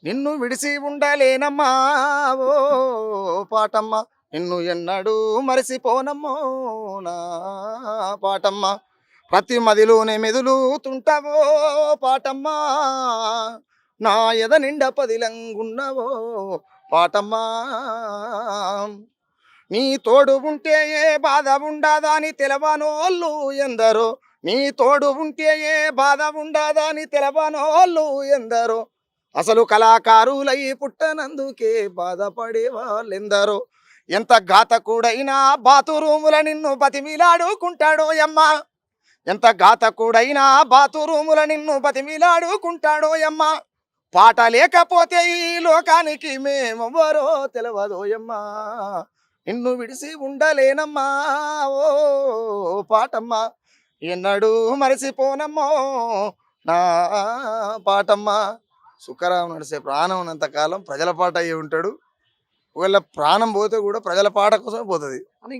నిన్ను విడిసి ఉండలేనమ్మా ఓ పాటమ్మ, నిన్ను ఎన్నడూ మరిసిపోనమ్మో నా పాటమ్మ. ప్రతి మదిలోనే మెదులుతుంటావో పాటమ్మా, నా ఎద నిండా పదిలంగున్నవో పాటమ్మా. నీ తోడు ఉంటే ఏ బాధ ఉండదా అని తెలవనోళ్ళు ఎందరో, నీ తోడు ఉంటే ఏ బాధ ఉండదా అని తెలవనోళ్ళు ఎందరో, అసలు కళాకారులై పుట్టనందుకే బాధపడే వాళ్ళెందరో. ఎంత ఘాతకుడైనా బాతురూముల నిన్ను బతిమిలాడుకుంటాడో యమ్మా, ఎంత ఘాతకుడైనా బాతురూముల నిన్ను బతిమిలాడుకుంటాడో యమ్మా. పాట లేకపోతే ఈ లోకానికి మేమెవ్వరో తెలవదోయమ్మా, నిన్ను విడిసి ఉండలేనమ్మా ఓ పాటమ్మా, ఎన్నడూ మరచిపోనమ్మో నా పాటమ్మా. సుఖరాం నడిసే ప్రాణం ఉన్నంత కాలం ప్రజల పాట అయ్యి ఉంటాడు. ఒకవేళ ప్రాణం పోతే కూడా ప్రజల పాట కోసమే పోతుంది.